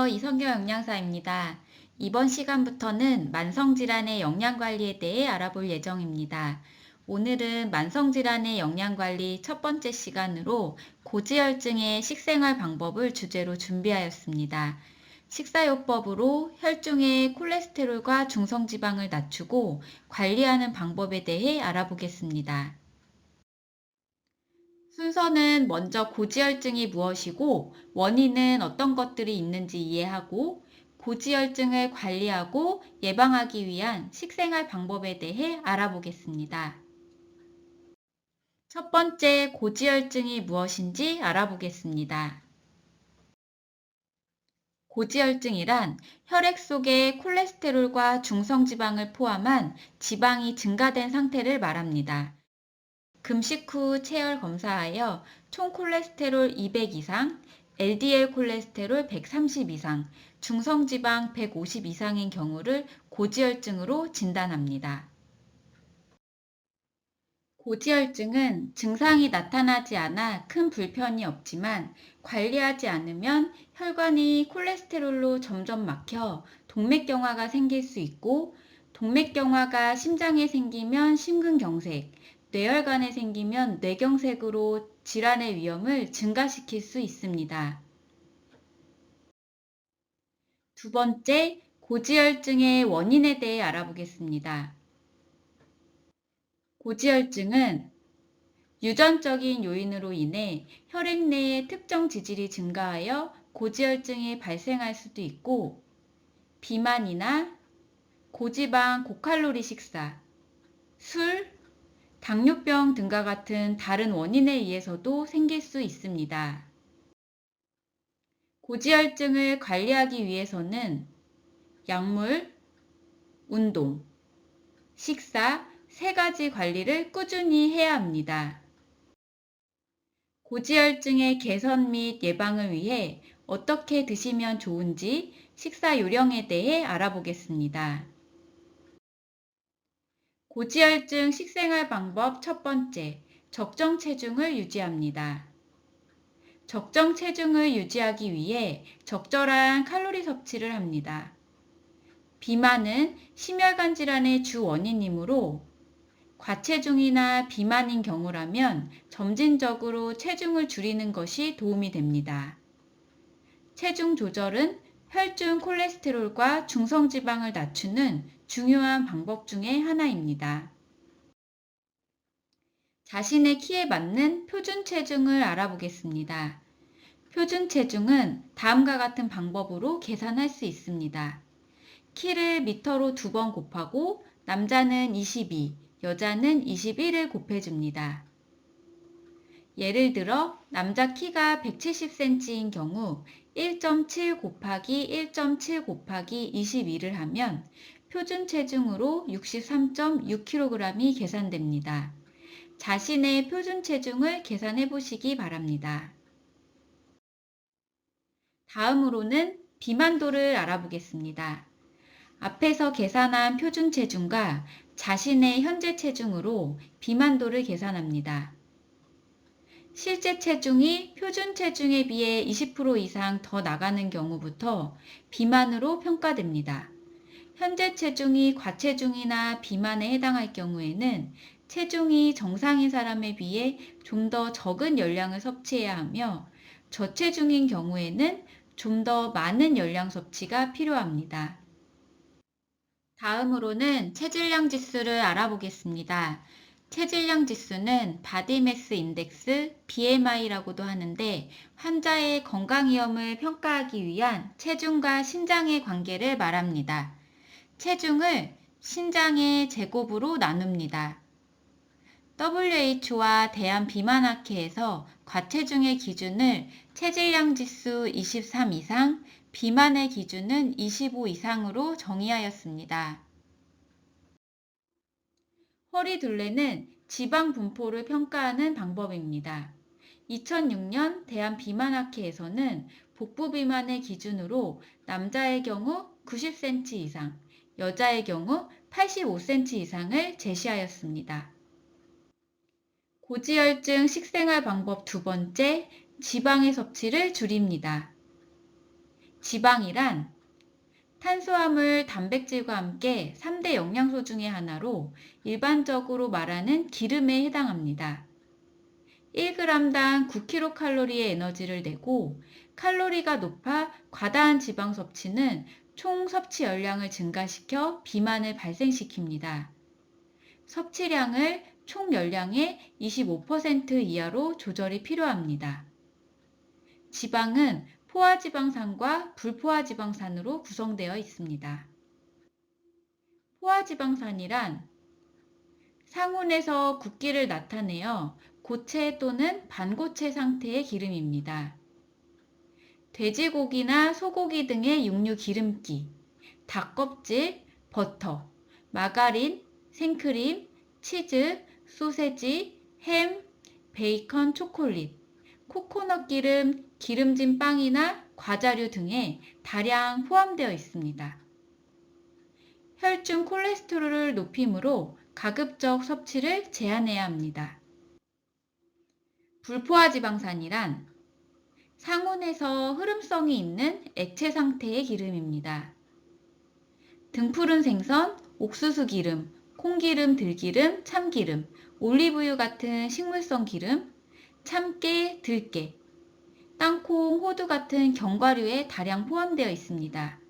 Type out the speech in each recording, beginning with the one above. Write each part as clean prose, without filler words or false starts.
안녕하세요. 이성경 영양사입니다. 이번 시간부터는 만성질환의 영양관리에 대해 알아볼 예정입니다. 오늘은 만성질환의 영양관리 첫 번째 시간으로 고지혈증의 식생활 방법을 주제로 준비하였습니다. 식사요법으로 혈중의 콜레스테롤과 중성지방을 낮추고 관리하는 방법에 대해 알아보겠습니다. 순서는 먼저 고지혈증이 무엇이고 원인은 어떤 것들이 있는지 이해하고 고지혈증을 관리하고 예방하기 위한 식생활 방법에 대해 알아보겠습니다. 첫 번째, 고지혈증이 무엇인지 알아보겠습니다. 고지혈증이란 혈액 속에 콜레스테롤과 중성지방을 포함한 지방이 증가된 상태를 말합니다. 금식 후 체열 검사하여 총 콜레스테롤 200 이상, LDL 콜레스테롤 130 이상, 중성지방 150 이상인 경우를 고지혈증으로 진단합니다. 고지혈증은 증상이 나타나지 않아 큰 불편이 없지만 관리하지 않으면 혈관이 콜레스테롤로 점점 막혀 동맥경화가 생길 수 있고 동맥경화가 심장에 생기면 심근경색, 뇌혈관에 생기면 뇌경색으로 질환의 위험을 증가시킬 수 있습니다. 두 번째, 고지혈증의 원인에 대해 알아보겠습니다. 고지혈증은 유전적인 요인으로 인해 혈액 내의 특정 지질이 증가하여 고지혈증이 발생할 수도 있고 비만이나 고지방 고칼로리 식사, 술, 당뇨병 등과 같은 다른 원인에 의해서도 생길 수 있습니다. 고지혈증을 관리하기 위해서는 약물, 운동, 식사 세 가지 관리를 꾸준히 해야 합니다. 고지혈증의 개선 및 예방을 위해 어떻게 드시면 좋은지 식사 요령에 대해 알아보겠습니다. 고지혈증 식생활 방법 첫 번째, 적정 체중을 유지합니다. 적정 체중을 유지하기 위해 적절한 칼로리 섭취를 합니다. 비만은 심혈관 질환의 주 원인이므로 과체중이나 비만인 경우라면 점진적으로 체중을 줄이는 것이 도움이 됩니다. 체중 조절은 혈중 콜레스테롤과 중성지방을 낮추는 중요한 방법 중의 하나입니다. 자신의 키에 맞는 표준 체중을 알아보겠습니다. 표준 체중은 다음과 같은 방법으로 계산할 수 있습니다. 키를 미터로 2번 곱하고 남자는 22, 여자는 21을 곱해줍니다. 예를 들어 남자 키가 170cm인 경우 1.7 곱하기 1.7 곱하기 22를 하면 표준 체중으로 63.6kg이 계산됩니다. 자신의 표준 체중을 계산해 보시기 바랍니다. 다음으로는 비만도를 알아보겠습니다. 앞에서 계산한 표준 체중과 자신의 현재 체중으로 비만도를 계산합니다. 실제 체중이 표준 체중에 비해 20% 이상 더 나가는 경우부터 비만으로 평가됩니다. 현재 체중이 과체중이나 비만에 해당할 경우에는 체중이 정상인 사람에 비해 좀 더 적은 열량을 섭취해야 하며 저체중인 경우에는 좀 더 많은 열량 섭취가 필요합니다. 다음으로는 체질량 지수를 알아보겠습니다. 체질량 지수는 바디매스 인덱스, BMI라고도 하는데 환자의 건강 위험을 평가하기 위한 체중과 신장의 관계를 말합니다. 체중을 신장의 제곱으로 나눕니다. WHO와 대한비만학회에서 과체중의 기준을 체질량 지수 23 이상, 비만의 기준은 25 이상으로 정의하였습니다. 허리둘레는 지방 분포를 평가하는 방법입니다. 2006년 대한비만학회에서는 복부 비만의 기준으로 남자의 경우 90cm 이상, 여자의 경우 85cm 이상을 제시하였습니다. 고지혈증 식생활 방법 두 번째, 지방의 섭취를 줄입니다. 지방이란 탄수화물, 단백질과 함께 3대 영양소 중의 하나로 일반적으로 말하는 기름에 해당합니다. 1g당 9kcal의 에너지를 내고 칼로리가 높아 과다한 지방 섭취는 총 섭취 열량을 증가시켜 비만을 발생시킵니다. 섭취량을 총 열량의 25% 이하로 조절이 필요합니다. 지방은 포화지방산과 불포화지방산으로 구성되어 있습니다. 포화지방산이란 상온에서 굵기를 나타내어 고체 또는 반고체 상태의 기름입니다. 돼지고기나 소고기 등의 육류 기름기, 닭껍질, 버터, 마가린, 생크림, 치즈, 소세지, 햄, 베이컨, 초콜릿, 코코넛 기름, 기름진 빵이나 과자류 등에 다량 포함되어 있습니다. 혈중 콜레스테롤을 높이므로 가급적 섭취를 제한해야 합니다. 불포화지방산이란 상온에서 흐름성이 있는 액체 상태의 기름입니다. 등푸른 생선, 옥수수 기름, 콩기름, 들기름, 참기름, 올리브유 같은 식물성 기름, 참깨, 들깨, 땅콩, 호두 같은 견과류에 다량 포함되어 있습니다.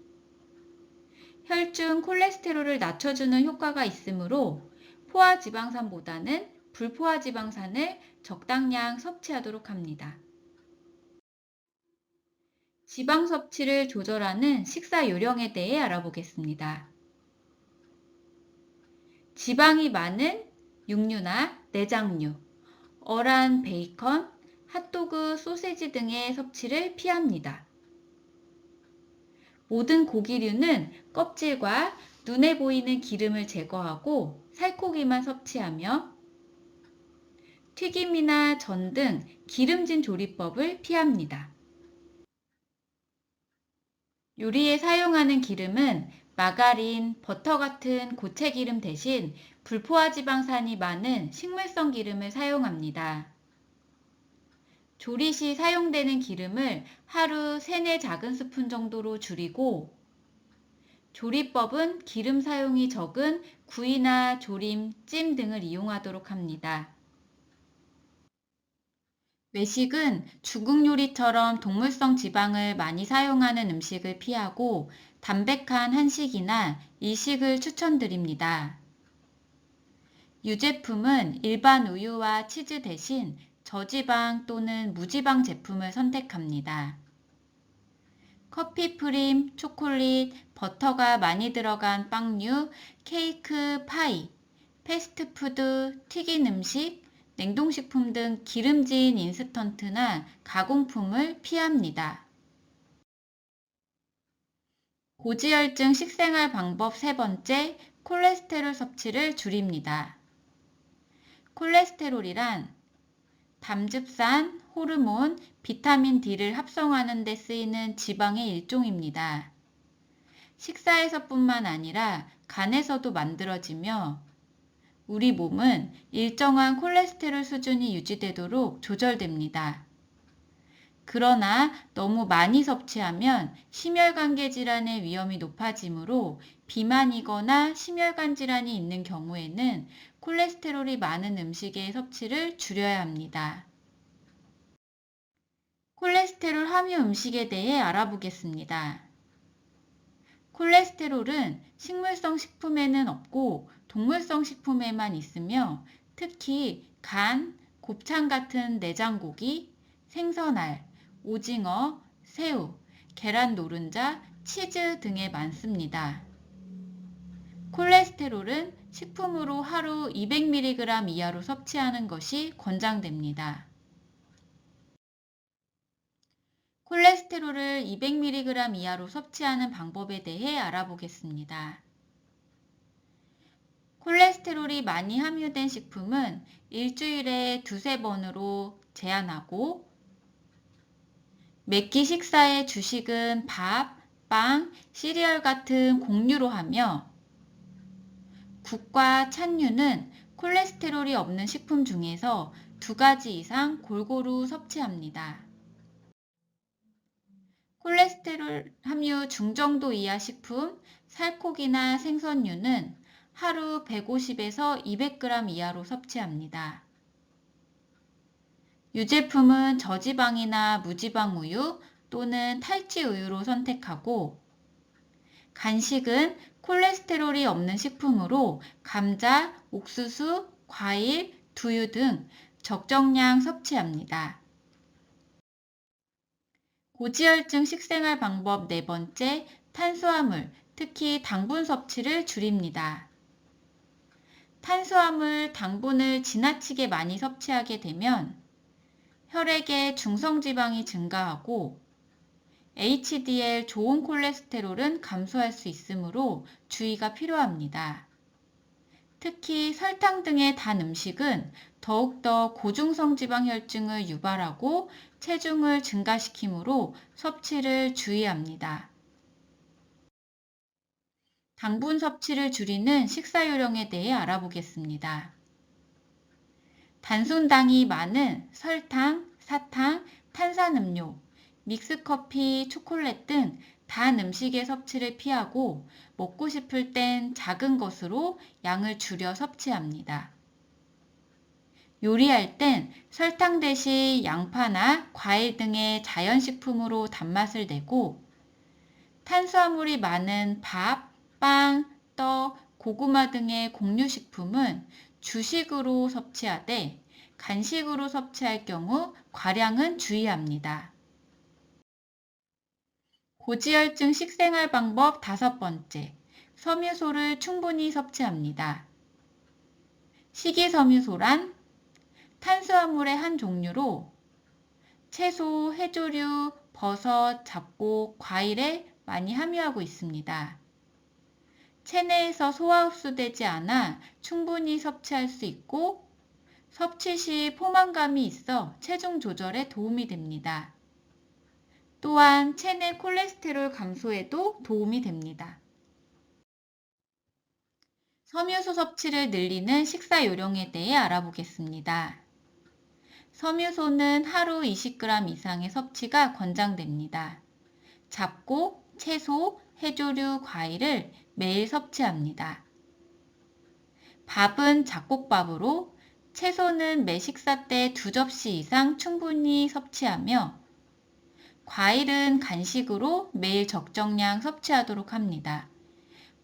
혈중 콜레스테롤을 낮춰주는 효과가 있으므로 포화지방산보다는 불포화지방산을 적당량 섭취하도록 합니다. 지방 섭취를 조절하는 식사 요령에 대해 알아보겠습니다. 지방이 많은 육류나 내장류, 어란 베이컨, 핫도그, 소세지 등의 섭취를 피합니다. 모든 고기류는 껍질과 눈에 보이는 기름을 제거하고 살코기만 섭취하며 튀김이나 전 등 기름진 조리법을 피합니다. 요리에 사용하는 기름은 마가린, 버터 같은 고체 기름 대신 불포화지방산이 많은 식물성 기름을 사용합니다. 조리 시 사용되는 기름을 하루 3-4 스푼 정도로 줄이고 조리법은 기름 사용이 적은 구이나 조림, 찜 등을 이용하도록 합니다. 외식은 중국 요리처럼 동물성 지방을 많이 사용하는 음식을 피하고 담백한 한식이나 일식을 추천드립니다. 유제품은 일반 우유와 치즈 대신 저지방 또는 무지방 제품을 선택합니다. 커피 프림, 초콜릿, 버터가 많이 들어간 빵류, 케이크, 파이, 패스트푸드, 튀긴 음식, 냉동식품 등 기름진 인스턴트나 가공품을 피합니다. 고지혈증 식생활 방법 3번째, 콜레스테롤 섭취를 줄입니다. 콜레스테롤이란 담즙산, 호르몬, 비타민 D를 합성하는 데 쓰이는 지방의 일종입니다. 식사에서뿐만 아니라 간에서도 만들어지며 우리 몸은 일정한 콜레스테롤 수준이 유지되도록 조절됩니다. 그러나 너무 많이 섭취하면 심혈관계 질환의 위험이 높아지므로 비만이거나 심혈관 질환이 있는 경우에는 콜레스테롤이 많은 음식의 섭취를 줄여야 합니다. 콜레스테롤 함유 음식에 대해 알아보겠습니다. 콜레스테롤은 식물성 식품에는 없고 동물성 식품에만 있으며 특히 간, 곱창 같은 내장고기, 생선알, 오징어, 새우, 계란 노른자, 치즈 등에 많습니다. 콜레스테롤은 식품으로 하루 200mg 이하로 섭취하는 것이 권장됩니다. 콜레스테롤을 200mg 이하로 섭취하는 방법에 대해 알아보겠습니다. 콜레스테롤이 많이 함유된 식품은 일주일에 2-3번으로 제한하고 매끼 식사의 주식은 밥, 빵, 시리얼 같은 곡류로 하며 국과 찬류는 콜레스테롤이 없는 식품 중에서 2가지 이상 골고루 섭취합니다. 콜레스테롤 함유 중정도 이하 식품, 살코기나 생선류는 하루 150에서 200g 이하로 섭취합니다. 유제품은 저지방이나 무지방 우유 또는 탈지 우유로 선택하고, 간식은 콜레스테롤이 없는 식품으로 감자, 옥수수, 과일, 두유 등 적정량 섭취합니다. 고지혈증 식생활 방법 네 번째, 탄수화물, 특히 당분 섭취를 줄입니다. 탄수화물, 당분을 지나치게 많이 섭취하게 되면 혈액의 중성지방이 증가하고 HDL 좋은 콜레스테롤은 감소할 수 있으므로 주의가 필요합니다. 특히 설탕 등의 단 음식은 더욱더 고중성 지방 혈증을 유발하고 체중을 증가시키므로 섭취를 주의합니다. 당분 섭취를 줄이는 식사 요령에 대해 알아보겠습니다. 단순당이 많은 설탕, 사탕, 탄산음료, 믹스커피, 초콜릿 등 단 음식의 섭취를 피하고 먹고 싶을 땐 작은 것으로 양을 줄여 섭취합니다. 요리할 땐 설탕 대신 양파나 과일 등의 자연식품으로 단맛을 내고, 탄수화물이 많은 밥, 빵, 떡, 고구마 등의 곡류식품은 주식으로 섭취하되 간식으로 섭취할 경우 과량은 주의합니다. 고지혈증 식생활 방법 다섯 번째, 섬유소를 충분히 섭취합니다. 식이섬유소란 탄수화물의 한 종류로 채소, 해조류, 버섯, 잡곡, 과일에 많이 함유하고 있습니다. 체내에서 소화 흡수되지 않아 충분히 섭취할 수 있고, 섭취 시 포만감이 있어 체중 조절에 도움이 됩니다. 또한 체내 콜레스테롤 감소에도 도움이 됩니다. 섬유소 섭취를 늘리는 식사 요령에 대해 알아보겠습니다. 섬유소는 하루 20g 이상의 섭취가 권장됩니다. 잡곡, 채소, 해조류, 과일을 매일 섭취합니다. 밥은 잡곡밥으로, 채소는 매 식사 때 2접시 이상 충분히 섭취하며, 과일은 간식으로 매일 적정량 섭취하도록 합니다.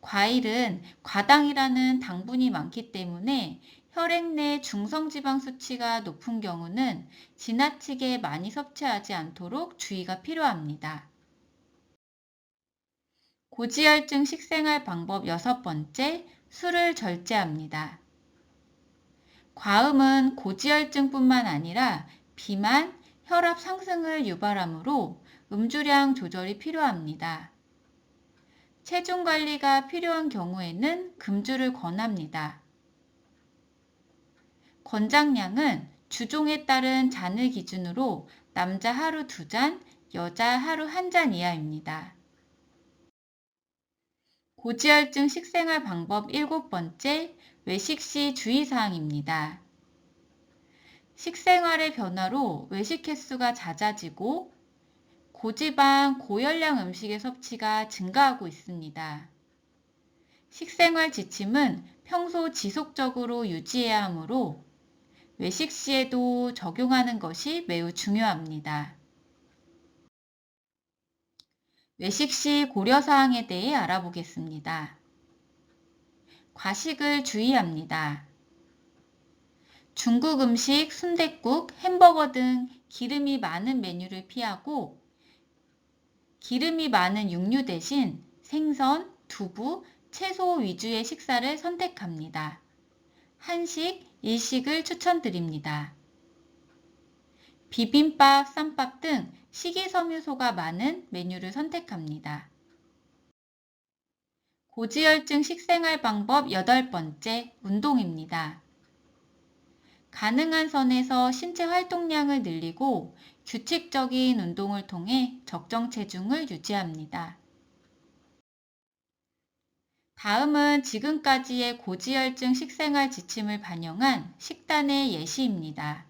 과일은 과당이라는 당분이 많기 때문에 혈액 내 중성지방 수치가 높은 경우는 지나치게 많이 섭취하지 않도록 주의가 필요합니다. 고지혈증 식생활 방법 여섯 번째, 술을 절제합니다. 과음은 고지혈증뿐만 아니라 비만, 혈압 상승을 유발하므로 음주량 조절이 필요합니다. 체중 관리가 필요한 경우에는 금주를 권합니다. 권장량은 주종에 따른 잔을 기준으로 남자 하루 2잔, 여자 하루 1잔 이하입니다. 고지혈증 식생활 방법 일곱 번째, 외식 시 주의사항입니다. 식생활의 변화로 외식 횟수가 잦아지고 고지방, 고열량 음식의 섭취가 증가하고 있습니다. 식생활 지침은 평소 지속적으로 유지해야 하므로 외식 시에도 적용하는 것이 매우 중요합니다. 외식 시 고려사항에 대해 알아보겠습니다. 과식을 주의합니다. 중국 음식, 순댓국, 햄버거 등 기름이 많은 메뉴를 피하고 기름이 많은 육류 대신 생선, 두부, 채소 위주의 식사를 선택합니다. 한식, 일식을 추천드립니다. 비빔밥, 쌈밥 등 식이섬유소가 많은 메뉴를 선택합니다. 고지혈증 식생활 방법 여덟 번째, 운동입니다. 가능한 선에서 신체 활동량을 늘리고 규칙적인 운동을 통해 적정 체중을 유지합니다. 다음은 지금까지의 고지혈증 식생활 지침을 반영한 식단의 예시입니다.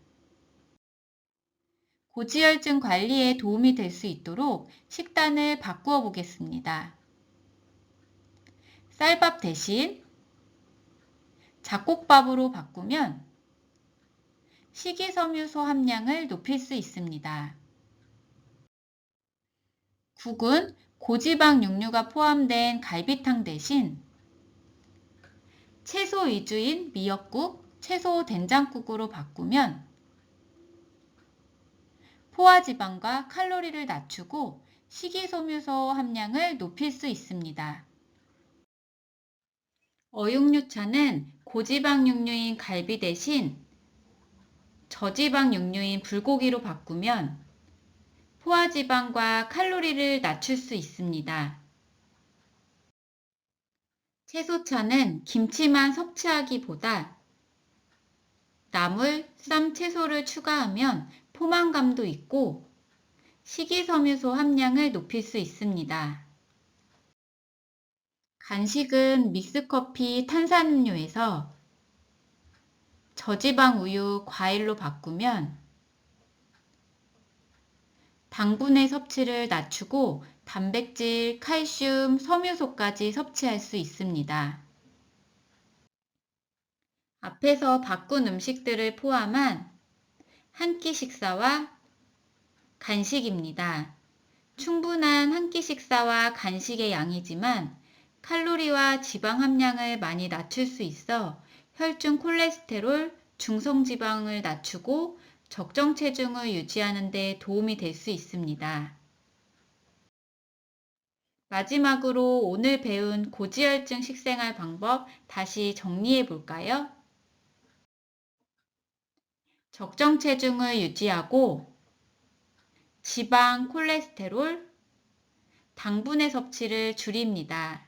고지혈증 관리에 도움이 될 수 있도록 식단을 바꾸어 보겠습니다. 쌀밥 대신 잡곡밥으로 바꾸면 식이섬유소 함량을 높일 수 있습니다. 국은 고지방 육류가 포함된 갈비탕 대신 채소 위주인 미역국, 채소 된장국으로 바꾸면 포화지방과 칼로리를 낮추고 식이섬유소 함량을 높일 수 있습니다. 어육류차는 고지방 육류인 갈비 대신 저지방 육류인 불고기로 바꾸면 포화지방과 칼로리를 낮출 수 있습니다. 채소차는 김치만 섭취하기보다 나물, 쌈, 채소를 추가하면 포만감도 있고 식이섬유소 함량을 높일 수 있습니다. 간식은 믹스커피, 탄산음료에서 저지방 우유, 과일로 바꾸면 당분의 섭취를 낮추고 단백질, 칼슘, 섬유소까지 섭취할 수 있습니다. 앞에서 바꾼 음식들을 포함한 한 끼 식사와 간식입니다. 충분한 한 끼 식사와 간식의 양이지만 칼로리와 지방 함량을 많이 낮출 수 있어 혈중 콜레스테롤, 중성지방을 낮추고 적정 체중을 유지하는 데 도움이 될 수 있습니다. 마지막으로 오늘 배운 고지혈증 식생활 방법 다시 정리해 볼까요? 적정 체중을 유지하고 지방, 콜레스테롤, 당분의 섭취를 줄입니다.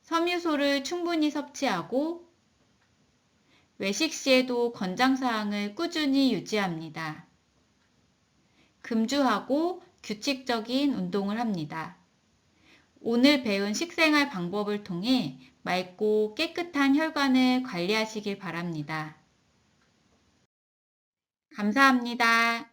섬유소를 충분히 섭취하고 외식 시에도 권장사항을 꾸준히 유지합니다. 금주하고 규칙적인 운동을 합니다. 오늘 배운 식생활 방법을 통해 맑고 깨끗한 혈관을 관리하시길 바랍니다. 감사합니다.